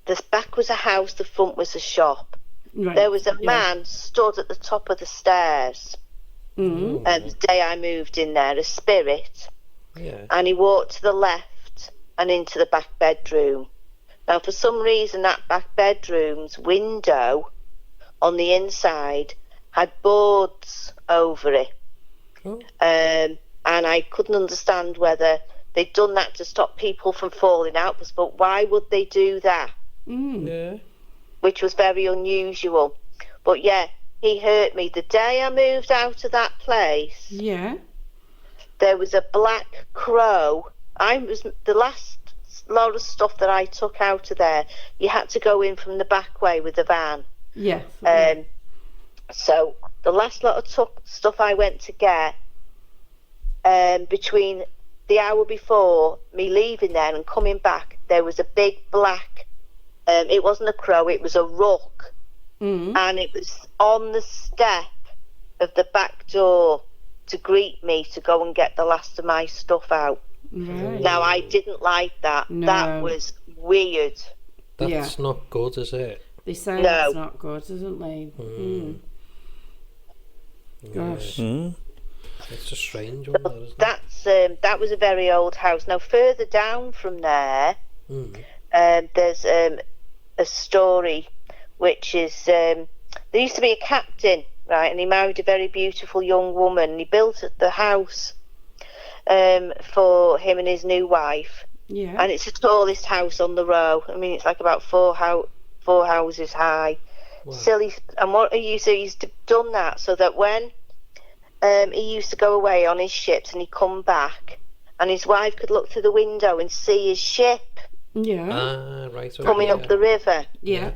The back was a house, the front was a shop. Right. There was a man stood at the top of the stairs. The day I moved in there, a spirit, Yeah. and he walked to the left and into the back bedroom. Now, for some reason, that back bedroom's window on the inside had boards over it. Oh. And I couldn't understand whether they'd done that to stop people from falling out, but why would they do that? Yeah. Which was very unusual. But yeah, he hurt me. The day I moved out of that place, Yeah. there was a black crow. The last lot of stuff that I took out of there, you had to go in from the back way with the van. Yes. So the last lot of stuff I went to get, between the hour before me leaving there and coming back, there was a big black, it wasn't a crow, it was a rook. And it was on the step of the back door to greet me to go and get the last of my stuff out. Right. Now, I didn't like that. No. That was weird. That's not good, is it? They say No. it's not good, isn't they? Gosh. It's a strange one, that, isn't it? That was a very old house. Now, further down from there, there's a story, which is there used to be a captain, right, and he married a very beautiful young woman. He built the house for him and his new wife, and it's the tallest house on the row. I mean, it's like about four houses high. Wow. Silly. And what he used to done that so that when he used to go away on his ships and he'd come back, and his wife could look through the window and see his ship Right. coming up the river. Yeah.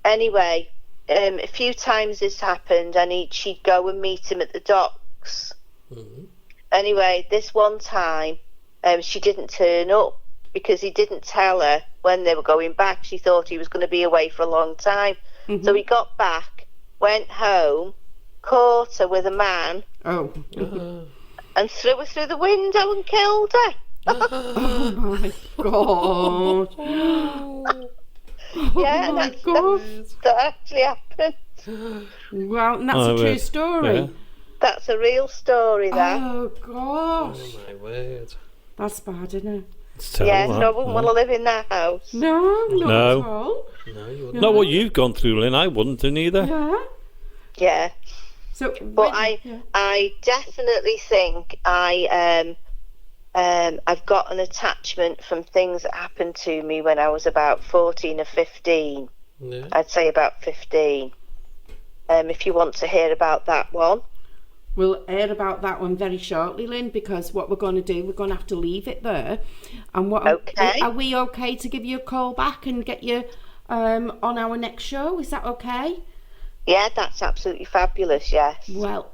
Anyway, a few times this happened, and she'd go and meet him at the docks. Anyway, this one time, she didn't turn up because he didn't tell her when they were going back. She thought he was going to be away for a long time. So he got back, went home, caught her with a man, and threw her through the window and killed her. Oh my God. Yeah, my that actually happened. Well, and that's a true story. Yeah. That's a real story, that. Oh gosh. Oh my word. That's bad, isn't it? It's terrible. Yeah, so I wouldn't want to live in that house. No, not No. at all. No, you wouldn't. Not what you've gone through, Lynn. I wouldn't do neither. Yeah. Yeah. So, But I definitely think I've got an attachment from things that happened to me when I was about 14 or 15. Yeah. I'd say about 15. If you want to hear about that one. we'll hear about that one very shortly, Lynn, because what we're going to do, we're going to have to leave it there. And Okay. Are we okay to give you a call back and get you on our next show? Is that okay? Yeah, that's absolutely fabulous, yes. Well,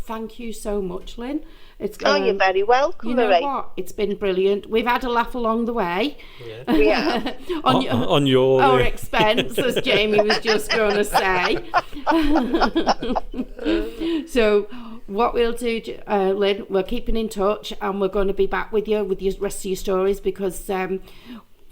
thank you so much, Lynn. It's You're very welcome, you know Marie. what? It's been brilliant. We've had a laugh along the way. Yeah. Yeah. On your our expense, as Jamie was just going to say. So what we'll do, Lynn, we're keeping in touch, and we're going to be back with you with the rest of your stories, because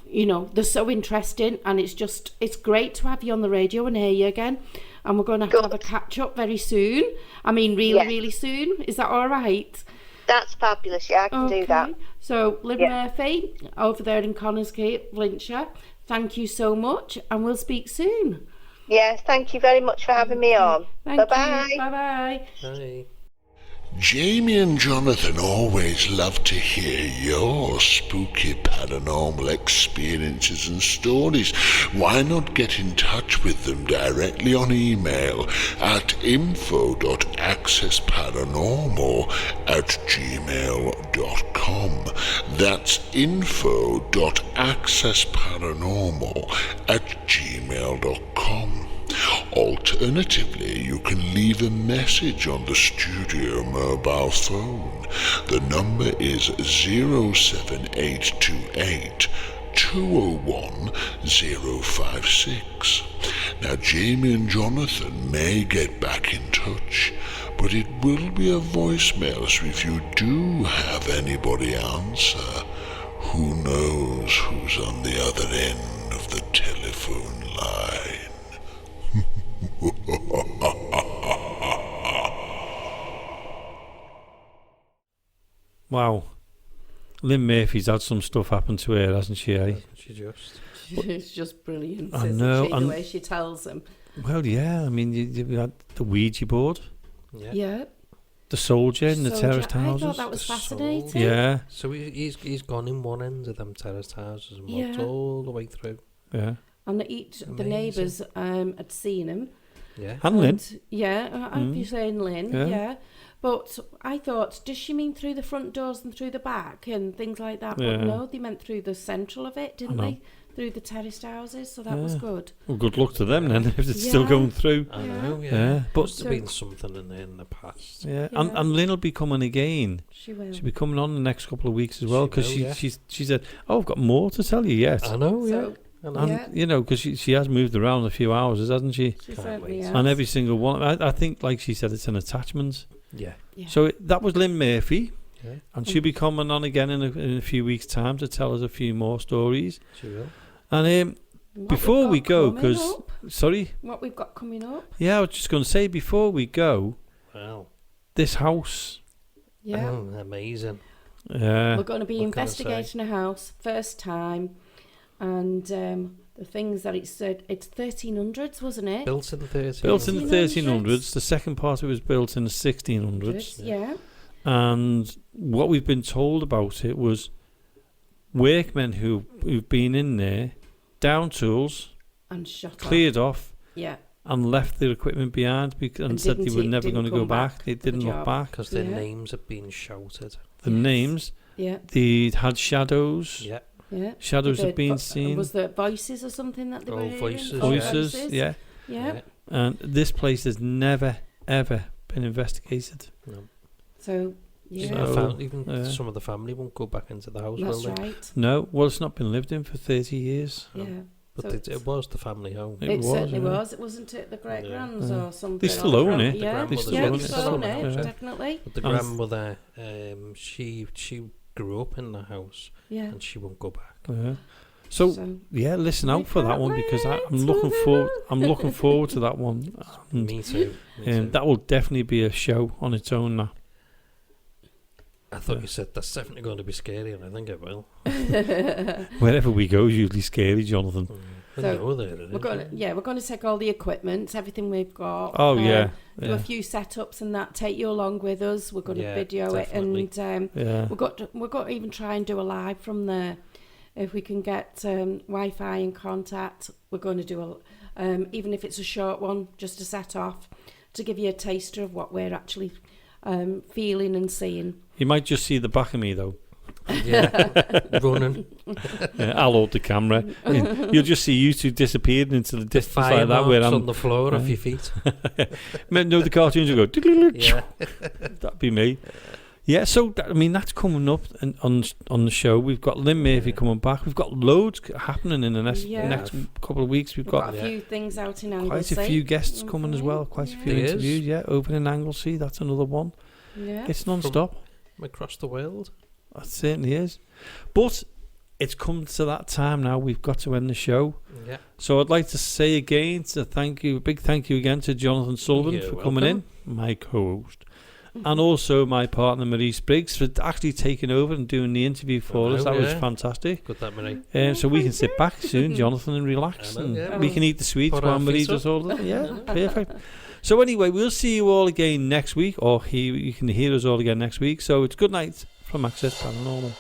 you know, they're so interesting, and it's great to have you on the radio and hear you again. And we're going to have a catch up very soon. I mean, really soon. Is that all right? That's fabulous. Yeah, I can do that. So, Lynn Murphy, over there in Connersgate, Flintshire, thank you so much, and we'll speak soon. Yes, thank you very much for having me on. Bye-bye. You. Bye-bye. Bye. Jamie and Jonathan always love to hear your spooky paranormal experiences and stories. Why not get in touch with them directly on email at info.accessparanormal@gmail.com. That's info.accessparanormal@gmail.com. Alternatively, you can leave a message on the studio mobile phone. The number is 07828 201 056. Now, Jamie and Jonathan may get back in touch, but it will be a voicemail, so if you do have anybody answer, who knows who's on the other end of the telephone line. Wow. Lynn Murphy's had some stuff happen to her, hasn't she? Eh? She just. It's just brilliant, I isn't know, she, the and- way she tells them. Well, yeah. I mean, you had the Ouija board, Yeah. Yeah. the soldier in the So, terraced I houses. thought that was The soul. fascinating. Yeah, So he's gone in one end of them terraced houses and walked Yeah. all the way through. yeah. And the Amazing. neighbours had seen him. Yeah. And Lynn. Yeah, I'd be saying Lynn, Yeah. yeah. But I thought, does she mean through the front doors and through the back and things like that? Yeah. But no, they meant through the central of it, didn't know. they? Through the terraced houses, so that was Yeah. good. Well, good luck to them then, if it's still Yeah. going through. I Yeah. know, yeah. Yeah, but Must have So- been something in the past. yeah, Yeah. And Lynn will be coming again. She will. She'll be coming on the next couple of weeks as well, She because will, yeah. she said, "Oh, I've got more to tell you yet." I know, yeah. So I know. And Yeah. you know, because she has moved around a few houses, hasn't she? she Can't certainly wait. has. And every single one, I think, like she said, it's an attachment. Yeah. Yeah. So that was Lynn Murphy, Yeah. and she'll be coming on again in a few weeks' time to tell us a few more stories. She will. And What before we've we got go, coming 'cause- up- sorry, what we've got coming up, yeah, I was just going to say before we go, Wow. this house, yeah. Oh, amazing. We're going to be what can I say? investigating a house first time, and the things that it said, it's 1300s, wasn't it? Built in the 30s. built in the 1300s. 1300s. The second part of it was built in the 1600s. Yeah. And what we've been told about it was workmen who've been in there, down tools, And shut cleared off, Yeah. and left their equipment behind and And said they didn't were it- never didn't going to go come back. back They for the didn't look job. back. Because their Yeah. names have been shouted. The Yes. names, Yeah. they had shadows. Yeah. Yeah. Shadows Did have been vo- seen. Was there voices or something that they were Oh, hearing? voices, Oh, yeah. Voices, yeah. Yeah. And this place has never, ever been investigated. No. So, Even, yeah. So- even yeah. some of the family won't go back into the house, That's will they? right. No, well, it's not been lived in for 30 years. Yeah. But So it was the family home. It It was, certainly yeah. was. It wasn't it the great Yeah. grands Yeah. or something. They still or the own gran- it. Yeah, The They still yeah, own they it. still own it, Yeah. definitely. But the And- grandmother, she grew up in the house Yeah. and she won't go back. Yeah. So yeah, listen out for that one because I'm looking forward. I'm looking forward to that one, and Me too. Me too. that will definitely be a show on its own. Now, I thought you said that's definitely going to be scary, and I think it will. wherever we go, is usually scary, Jonathan. I So, know that it is. we're going to take all the equipment, everything we've got. Oh yeah, Do a yeah, few setups and that. Take you along with us. We're going to Yeah, video definitely. it, and yeah. we're going to even try and do a live from there. If we can get Wi-Fi in contact, we're going to do even if it's a short one, just to set off, to give you a taster of what we're actually feeling and seeing. You might just see the back of me though. Yeah, running. Yeah, I'll hold the camera. You'll just see you two disappearing into the distance Fire like that. Where marks I'm on the floor of your feet. no, the cartoons will go. Yeah. That'd be me. Yeah, so that's coming up on the show. We've got Lynn Murphy coming back. We've got loads happening in the next Yeah. couple of weeks. We've We've got got a few things out in quite Anglesey. a few guests coming as well. Quite a few There is. interviews. Yeah, over in Anglesey. That's another one. Yeah. It's non-stop. Across the world. It certainly is. But it's come to that time now. We've got to end the show. Yeah. So I'd like to say again, a big thank you again to Jonathan Sullivan You're for coming in, welcome. my co-host. And also my partner Marie Spriggs for actually taking over and doing the interview for us. know, That was yeah. fantastic. Good that, Marie. So we can sit back soon, Jonathan, and relax. I know, And yeah. we can eat the sweets Put while our Marie feet does up. all that. Yeah, perfect. So anyway, we'll see you all again next week, or you can hear us all again next week. So it's good night from Access Paranormal.